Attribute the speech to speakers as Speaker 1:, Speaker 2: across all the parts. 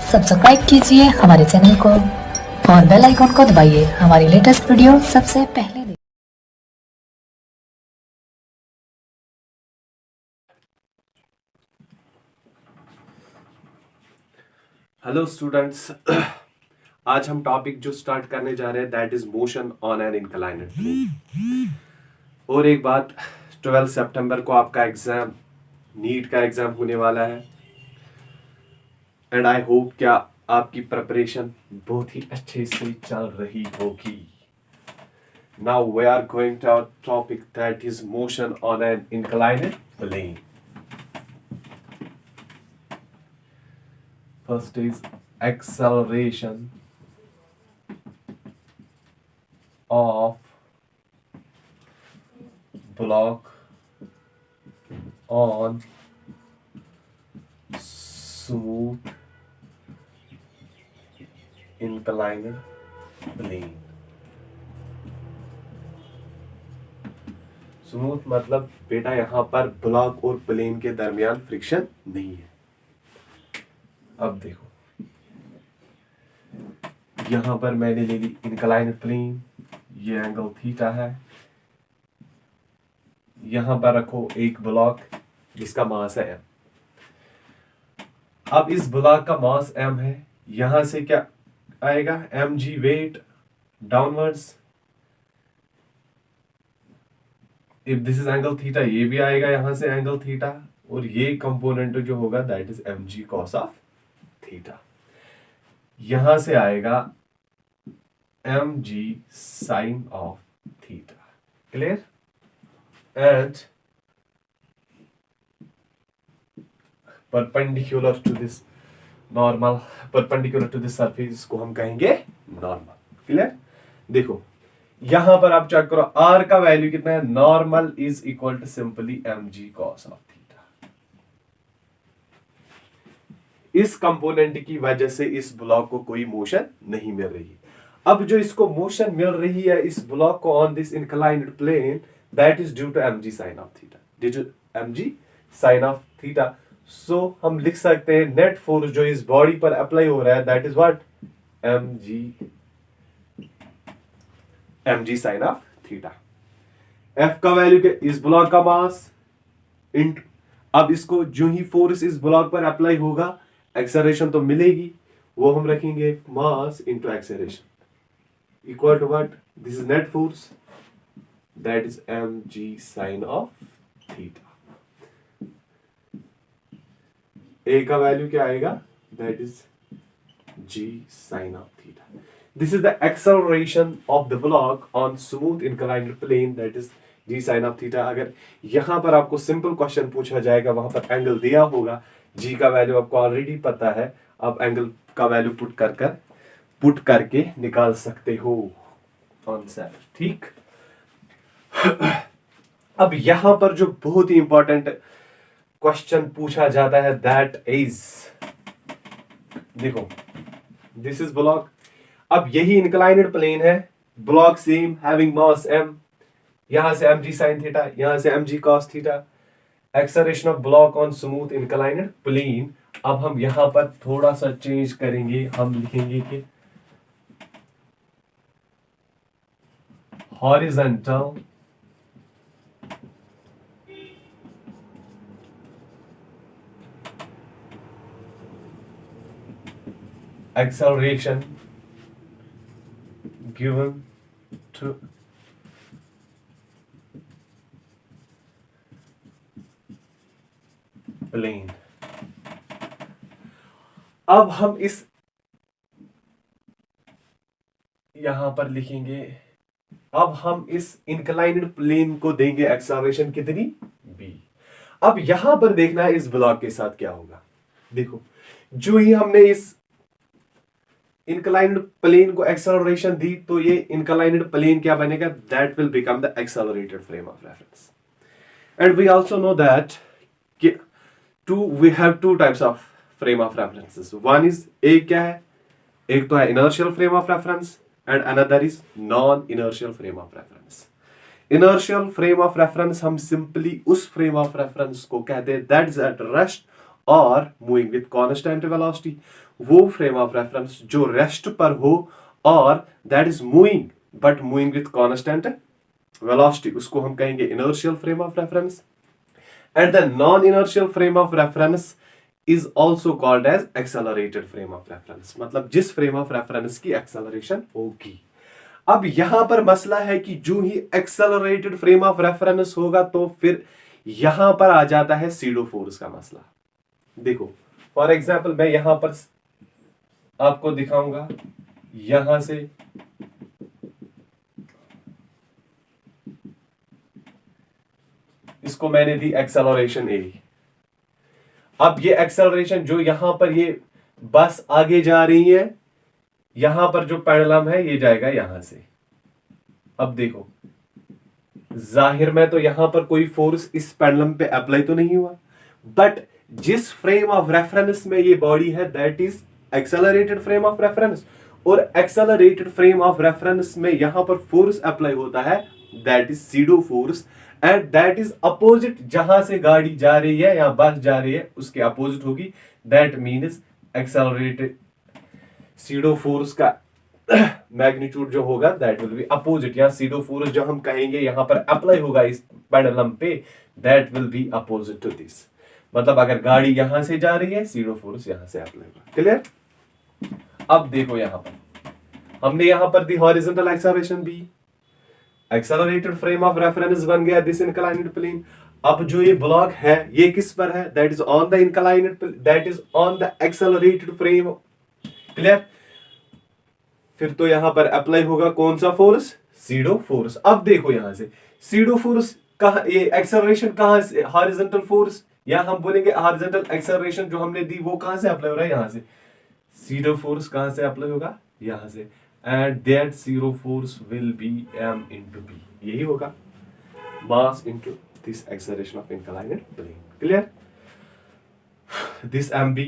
Speaker 1: Subscribe कीजिए हमारे channel को और बेल आइकन को दबाइए हमारी लेटेस्ट वीडियो सबसे पहले देखिए।
Speaker 2: हेलो स्टूडेंट्स, आज हम टॉपिक जो स्टार्ट करने जा रहे हैं that is motion on an inclined plane. और एक बात, 12 सितंबर को आपका एग्जाम, नीट का एग्जाम होने वाला है एंड आई होप क्या आपकी प्रिपरेशन बहुत ही अच्छे से चल रही होगी। Now we are going to our topic that is motion on an inclined plane. First is acceleration of block on smooth inclined plane। Smooth मतलब बेटा यहाँ पर ब्लॉक और प्लेन के दरमियान फ्रिक्शन नहीं है। अब देखो, यहां पर मैंने ले ली इंक्लाइंड प्लेन, ये एंगल थीटा है। यहां पर रखो एक ब्लॉक जिसका मास है m। अब इस ब्लॉक का मास m है, यहां से क्या आएगा mg weight downwards. If this is angle theta, ये भी आएगा यहां से एंगल थीटा, और ये कंपोनेंट जो होगा that is mg cos of theta. यहां से आएगा mg sine of theta. Clear? And perpendicular to this normal, perpendicular to this surface को हम कहेंगे नॉर्मल। क्लियर? देखो यहां पर आप चेक करो, r का वैल्यू कितना है। Normal is equal to simply mg cos of theta. इस कंपोनेंट की वजह से इस ब्लॉक को कोई मोशन नहीं मिल रही है। अब जो इसको मोशन मिल रही है इस ब्लॉक को on this inclined plane, that is due to mg sine of theta, due to mg sine of theta. So हम लिख सकते हैं नेट फोर्स जो इस बॉडी पर अप्लाई हो रहा है that is what mg sine of theta. f का वैल्यू क्या, इस ब्लॉक का मास इंटू, अब इसको जो ही फोर्स इस ब्लॉक पर अप्लाई होगा एक्सेलरेशन तो मिलेगी, वो हम रखेंगे mass into acceleration equal to what, this is net force that is mg sine of theta. a का वैल्यू क्या आएगा, that is g sine of theta. This is the acceleration of the block on smooth inclined plane that is g sine of theta. अगर यहां पर आपको simple question पूछा जाएगा, वहां पर एंगल दिया होगा, g का वैल्यू आपको ऑलरेडी पता है, आप एंगल का वैल्यू पुट करके निकाल सकते हो कॉन्सेप्ट। ठीक? अब यहां पर जो बहुत ही इंपॉर्टेंट क्वेश्चन पूछा जाता है दैट इज, देखो दिस इज ब्लॉक, अब यही इंक्लाइनेड प्लेन है, block same having mass m, यहां से mg sin थीटा, यहां से mg cos theta, acceleration of block on smooth inclined plane. अब हम यहां पर थोड़ा सा चेंज करेंगे, हम लिखेंगे कि horizontal acceleration given to plane। अब हम इस यहां पर लिखेंगे, अब हम इस इंक्लाइनेड प्लेन को देंगे एक्सेलरेशन कितनी, b। अब यहां पर देखना है इस ब्लॉक के साथ क्या होगा। देखो जो ही हमने इस इंक्लाइनेड प्लेन को एक्सेलरेशन दी तो ये इंक्लाइनेड प्लेन क्या बनेगा, that will become the accelerated frame of reference. And we also know that we have two types of frame of references. One is, एक क्या है, एक तो है inertial frame of reference and another is non inertial frame of reference. Inertial frame of reference हम simply उस frame of reference को कहते हैं दैट इज एट रेस्ट और मूविंग विद कांस्टेंट वेलोसिटी, वो फ्रेम ऑफ रेफरेंस जो rest पर हो और that is moving but moving with constant velocity, उसको हम कहेंगे inertial frame of reference. And the non inertial frame of reference is also called as accelerated frame of reference, मतलब जिस frame of reference की acceleration होगी। अब यहां पर मसला है कि जो ही एक्सेलरेटेड फ्रेम ऑफ रेफरेंस होगा तो फिर यहां पर आ जाता है सीडो फोर्स का मसला। देखो फॉर एग्जाम्पल मैं यहां पर आपको दिखाऊंगा, यहां से इसको मैंने दी एक्सेलरेशन ए। अब ये एक्सेलरेशन जो यहां पर ये बस आगे जा रही है, यहां पर जो पेंडुलम है ये जाएगा यहां से। अब देखो जाहिर में तो यहां पर कोई फोर्स इस पेंडुलम पे अप्लाई तो नहीं हुआ, बट जिस फ्रेम ऑफ रेफरेंस में ये बॉडी है that is accelerated frame of reference, और एक्सेलरेटेड फ्रेम ऑफ रेफरेंस में यहां पर फोर्स अप्लाई होता है that is SIDO force, and that is opposite, जहां से गाड़ी जा रही है या बस जा रही है उसके अपोजिट होगी, that means accelerated SIDO force का मैग्नीट्यूड जो होगा दैट विल बी अपोजिट, या सीडो फोर्स जो हम कहेंगे यहां पर अप्लाई होगा इस पेंडुलम पे that will be opposite to this. मतलब अगर गाड़ी यहां से जा रही है सीडो फोर्स यहां से अप्लाई होगा। क्लियर? अब देखो यहां पर हमने यहां पर दी horizontal acceleration b, accelerated frame of reference बन गया दिस इंक्लाइनेड प्लेन। अब जो ये ब्लॉक है ये किस पर है? That is on the inclined, that is on the accelerated frame. Clear? फिर तो यहां पर अप्लाई होगा कौन सा फोर्स? SIDO force. अब देखो यहां से सीडो फोर्स कहां, ये एक्सेलरेशन कहां से, हॉरिजॉन्टल फोर्स या हम बोलेंगे हॉरिजॉन्टल एक्सेलरेशन जो हमने दी वो कहां से अप्लाई हो रहा है? यहां से। सीडो फोर्स कहां से अप्लाई होगा? यहां से। And that pseudo force will be m into b, यही होगा mass into this acceleration of inclined plane. Clear? This mb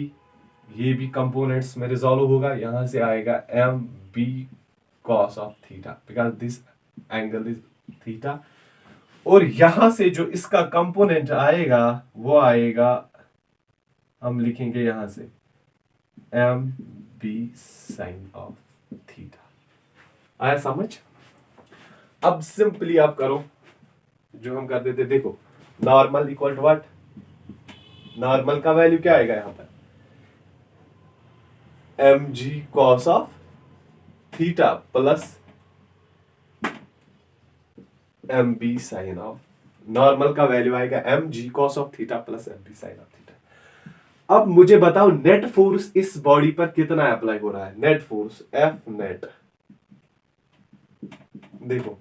Speaker 2: ये भी कंपोनेंट्स में रिजॉल्व होगा, यहां से आएगा m b cos of theta because this angle is theta, और यहां से जो इसका कंपोनेंट आएगा वो आएगा, हम लिखेंगे यहां से m b sin of theta. आया समझ? अब सिंपली आप करो जो हम कर देते, देखो normal equal to what, normal का वैल्यू क्या आएगा यहां पर? mg cos of theta plus mb sin of, normal का वैल्यू आएगा mg cos of theta plus mb sin of theta. अब मुझे बताओ नेट फोर्स इस बॉडी पर कितना अप्लाई हो रहा है? नेट फोर्स F नेट, देखो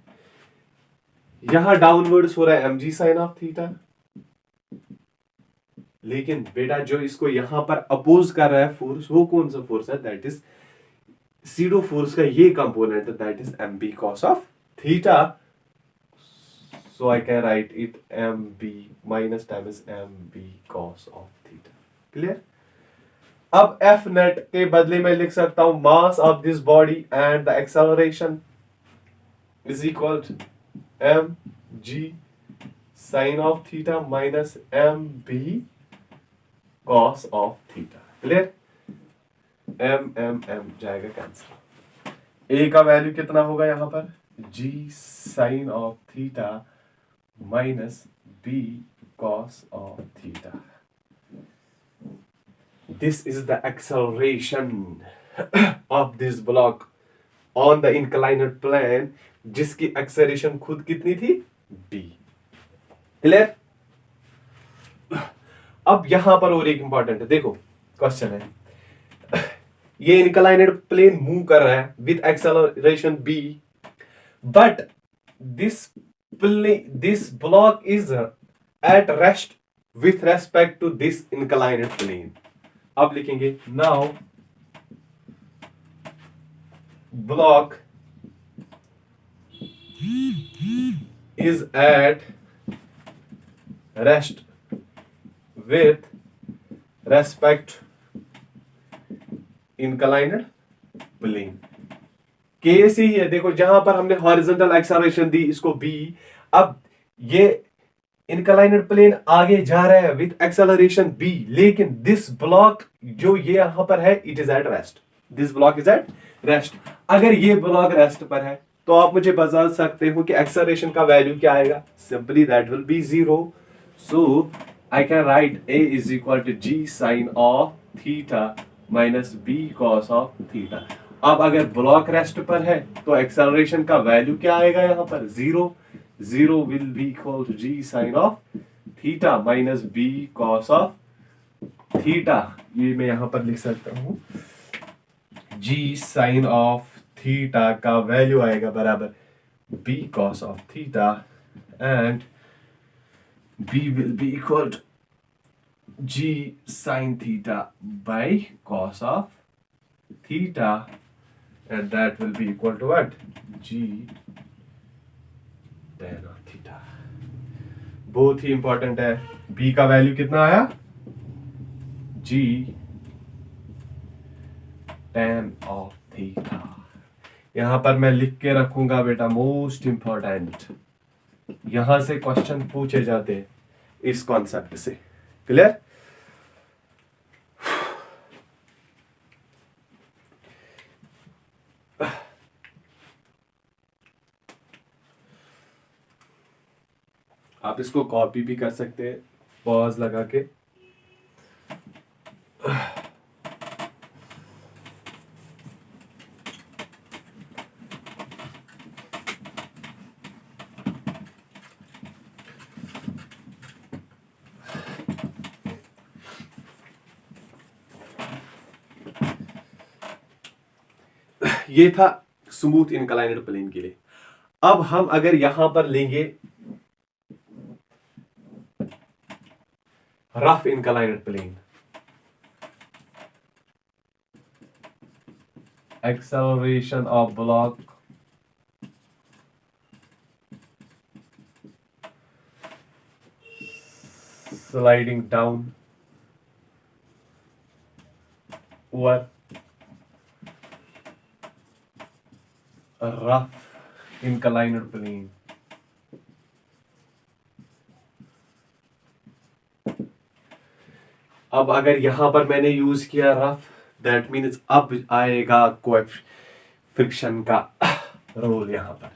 Speaker 2: यहां डाउनवर्ड्स हो रहा है mg sin ऑफ थीटा, लेकिन बेटा जो इसको यहां पर अपोज कर रहा है फोर्स वो कौन सा फोर्स है? दैट इज सीडो फोर्स का ये कंपोनेंट है that is mb cos of theta, so I can write it mb minus time is mb cos of theta. Clear? अब F नेट के बदले में लिख सकता हूं mass of this body and the acceleration is equal to mg sin of theta minus mb cos of theta. Clear? m जाएगा cancel. a का value कितना होगा यहां पर? g sin of theta minus b cos of theta. This is the acceleration of this block on the inclined plane, जिसकी acceleration खुद कितनी थी? b। क्लियर? अब यहां पर और एक इंपॉर्टेंट है, देखो क्वेश्चन है ये इंक्लाइनेड प्लेन मूव कर रहा है with acceleration b, but this block is at rest with respect to this inclined plane. अब लिखेंगे now block is at rest with respect inclined plane। Case ही है, देखो जहां पर हमने हॉरिजॉन्टल एक्सेलरेशन दी इसको b, अब ये इंक्लाइनेड प्लेन आगे जा रहा है विथ एक्सेलरेशन b, लेकिन दिस ब्लॉक जो ये यहां पर है it is at rest, this block is at rest. अगर ये ब्लॉक रेस्ट पर है तो आप मुझे बता सकते हो कि एक्सेलरेशन का वैल्यू क्या आएगा, simply that will be 0। So I can write a is equal to g sine of theta minus b cos of theta. अब अगर ब्लॉक रेस्ट पर है तो एक्सेलरेशन का वैल्यू क्या आएगा यहां पर 0, 0 will be equal to g sin of theta minus b cos of theta। ये मैं यहां पर लिख सकता हूं g sin of theta का वैल्यू आएगा बराबर b cos of theta and b will be equal to g sin theta by cos of theta and that will be equal to what, g tan of theta। बहुत ही important है, b का value कितना आया, g tan of theta। यहां पर मैं लिख के रखूंगा बेटा, मोस्ट इंपॉर्टेंट, यहां से क्वेश्चन पूछे जाते हैं इस कॉन्सेप्ट से, क्लियर। आप इसको कॉपी भी कर सकते हैं पॉज लगा के। ये था स्मूथ इंक्लाइनेड प्लेन के लिए। अब हम अगर यहां पर लेंगे rough inclined plane, acceleration of block sliding down over rough inclined plane, अब अगर यहां पर मैंने यूज किया रफ, दैट मीन्स अब आएगा फ्रिक्शन का रोल। यहां पर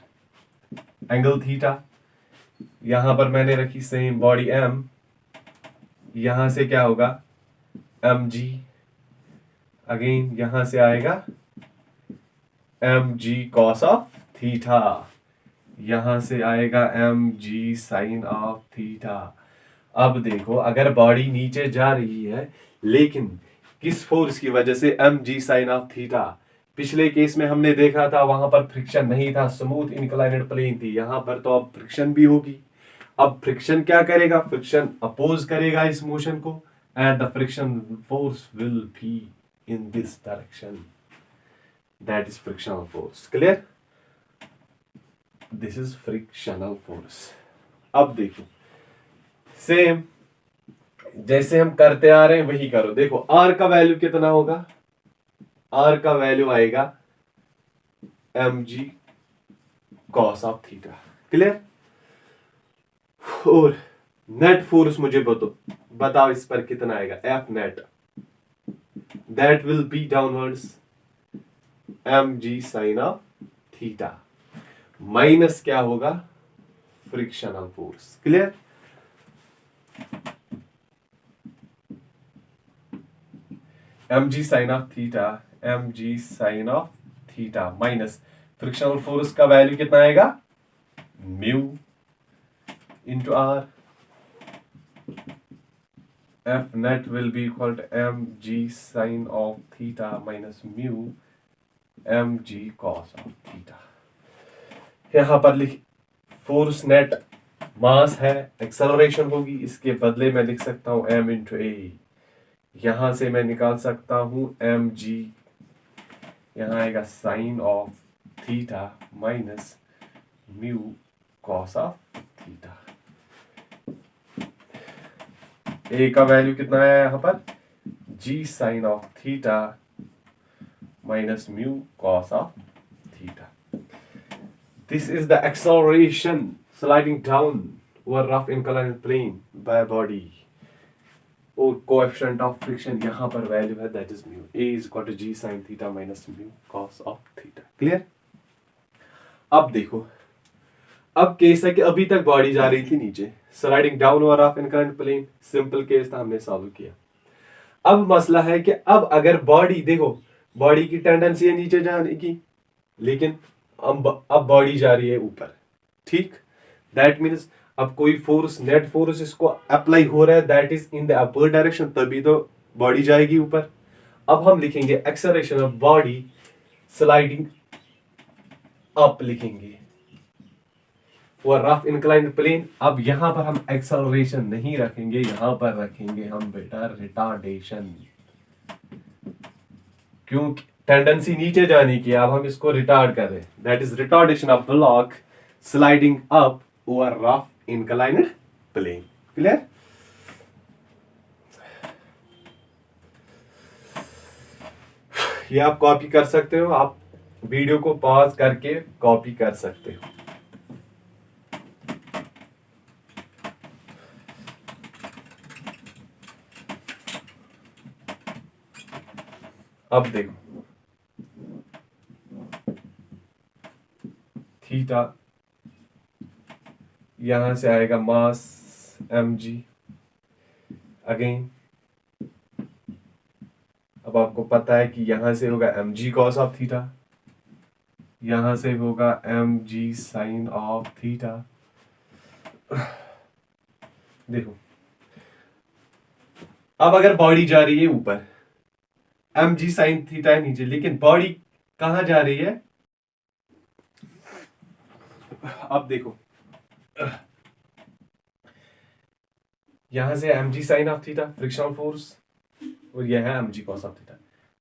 Speaker 2: एंगल थीटा, यहां पर मैंने रखी सेम बॉडी m, यहां से क्या होगा mg, अगेन यहां से आएगा mg cos ऑफ थीटा, यहां से आएगा mg sin ऑफ थीटा। अब देखो अगर बॉडी नीचे जा रही है लेकिन किस फोर्स की वजह से, mg sin ऑफ थीटा। पिछले केस में हमने देखा था वहां पर फ्रिक्शन नहीं था, स्मूथ इंक्लाइनेड प्लेन थी, यहां पर तो अब फ्रिक्शन भी होगी। अब फ्रिक्शन क्या करेगा, फ्रिक्शन अपोज करेगा इस मोशन को and the friction force will be in this direction, that is frictional force, clear. This is frictional force. अब देखो सेम जैसे हम करते आ रहे हैं वही करो। देखो आर का वैल्यू कितना होगा, आर का वैल्यू आएगा mg cos of theta, clear. और नेट फोर्स मुझे बताओ इस पर कितना आएगा, F net, that will B downwards mg sin of theta minus क्या होगा, frictional force, clear. mg sin of theta, mg sin of theta minus frictional force का वैल्यू कितना आएगा, mu into r, f net will be equal to mg sin of theta minus mu mg cos of theta। यहां पर लिख force net मास है, acceleration होगी, इसके बदले में लिख सकता हूं m इंटू ए, यहां से मैं निकाल सकता हूं mg, यहां आएगा sine of theta minus mu cos of theta. A का वैल्यू कितना आया यहां पर, g sine of theta minus mu cos of theta. This is the acceleration sliding down over rough inclined plane by body, और coefficient of friction यहाँ पर value है that is mu, a is equal to g sine theta minus mu cos of theta. Clear? अब देखो, अब case है कि अभी तक बॉडी जा रही थी नीचे, sliding down over rough inclined plane, simple case था, हमने सॉल्व किया। अब मसला है कि अब अगर बॉडी, देखो बॉडी की टेंडेंसी है नीचे जाने की, लेकिन अब बॉडी जा रही है ऊपर, ठीक? दैट मीन्स अब कोई फोर्स, नेट फोर्स इसको अप्लाई हो रहा है, that is in the upper direction, तभी तो बॉडी जाएगी ऊपर। अब हम लिखेंगे acceleration of body sliding up लिखेंगे, और रफ इंक्लाइंड प्लेन। अब यहां पर हम एक्सेलरेशन नहीं रखेंगे, यहां पर रखेंगे हम बेटा रिटार्डेशन, क्योंकि टेंडेंसी नीचे जाने की, अब हम इसको रिटार्ड कर रहे हैं, that is retardation of block sliding up over rough inclined plane. Clear? ये आप कॉपी कर सकते हो, आप वीडियो को पॉज करके कॉपी कर सकते हो। अब देखो, थीटा यहां से आएगा मास mg, अगेन अब आपको पता है कि यहां से होगा mg कॉस ऑफ थीटा, यहां से होगा mg साइन ऑफ थीटा। देखो, अब अगर बॉडी जा रही है ऊपर, mg साइन थीटा है नीचे, लेकिन बॉडी कहां जा रही है? अब देखो, यहां से mg sine of theta frictional force, और यह है mg कॉस ऑफ थीटा।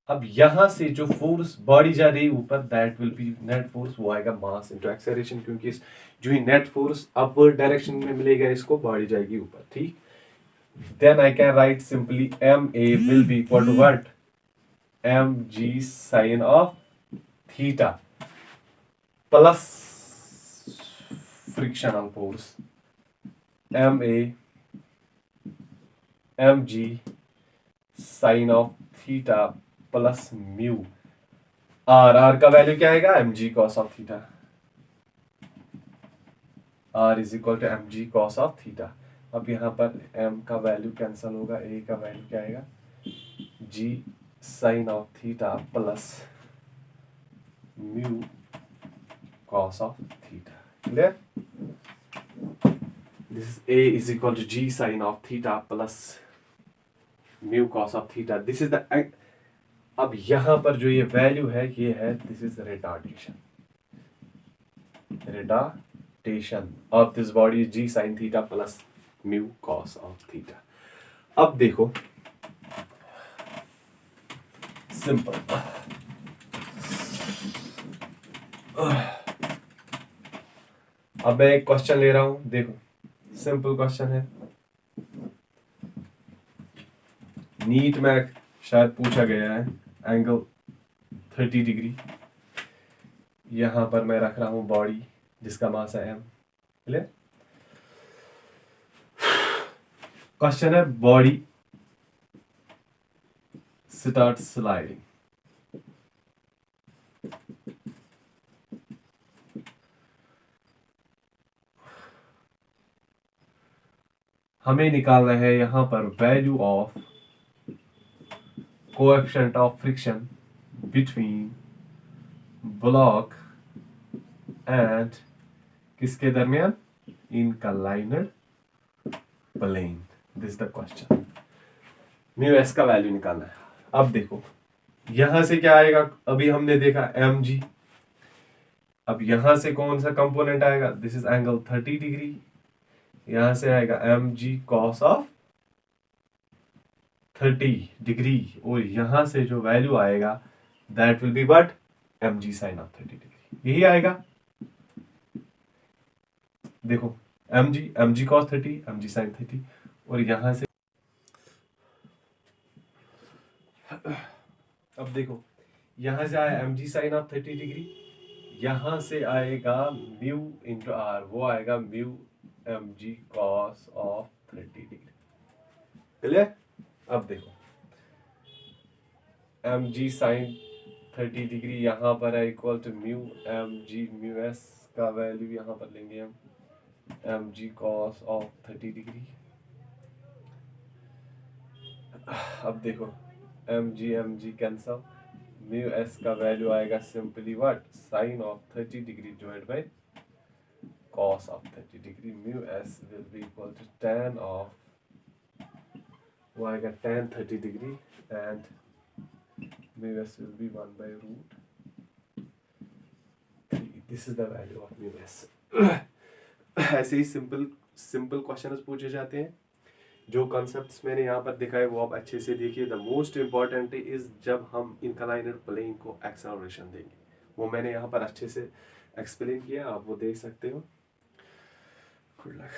Speaker 2: अब यहां से जो फोर्स बॉडी जा रही है ऊपर, that will be net force, वो आएगा मास इनटू एक्सेलरेशन, क्योंकि जो ही नेट फोर्स अपवर्ड डायरेक्शन में मिलेगा इसको, बॉडी जाएगी ऊपर, ठीक? Then I can write simply ma will be equal to what? mg sine of theta plus frictional force mg sine of theta plus mu, R का वैल्यू क्या आएगा? mg cos of theta, r is equal to mg cos of theta. अब यहाँ पर m का value cancel होगा, a का value क्या आएगा? g sine of theta plus mu cos of theta. Clear? This is a is equal to g sine of theta plus mu cos of theta. This is the, अब यहां पर जो ये value है, ये है, this is retardation of this body, g sine theta plus mu cos of theta. अब देखो, सिंपल, अब मैं एक क्वेश्चन ले रहा हूं, देखो सिंपल क्वेश्चन है, नीट में शायद पूछा गया है, एंगल 30 डिग्री, यहां पर मैं रख रहा हूं बॉडी जिसका मास है m। क्लियर? क्वेश्चन है, बॉडी स्टार्ट स्लाइडिंग, हमें निकालना है यहां पर value of coefficient of friction between block and किसके दरमियान? Inclined plane. This the question, mu S का वैल्यू निकालना है। अब देखो, यहां से क्या आएगा? अभी हमने देखा mg, अब यहां से कौन सा कंपोनेंट आएगा? दिस इज एंगल 30 डिग्री, यहां से आएगा mg कॉस ऑफ 30 डिग्री, और यहां से जो वैल्यू आएगा that will be what? mg sine of 30 degree, यही आएगा। देखो, mg cos 30, mg sin 30, और यहां से अब देखो, यहां से आया mg साइन ऑफ 30 डिग्री, यहां से आएगा म्यू इंटू आर, वो आएगा mu mg cos of 30 degree. Clear? अब देखो mg sin 30 डिग्री यहाँ पर है equal to mu mg mu S का वैल्यू यहाँ पर लेंगे हम mg cos ऑफ 30 डिग्री। अब देखो mg कैंसल, म्यू एस का वैल्यू आएगा simply what sine of 30 degree divide by cos of 30 degree. Mu S will be equal to tan of, वो आएगा tan 30 degree and mu S will be 1 by root 3। This is the value of mu S. ऐसे ही simple questions पूछे जाते हैं। जो concepts मैंने यहाँ पर दिखाए वो आप अच्छे से देखिए। द मोस्ट इम्पॉर्टेंट इज जब हम इंक्लाइनेड प्लेन को एक्सेलरेशन देंगे, वो मैंने यहाँ पर अच्छे से एक्सप्लेन किया, आप वो देख सकते हो। Good luck.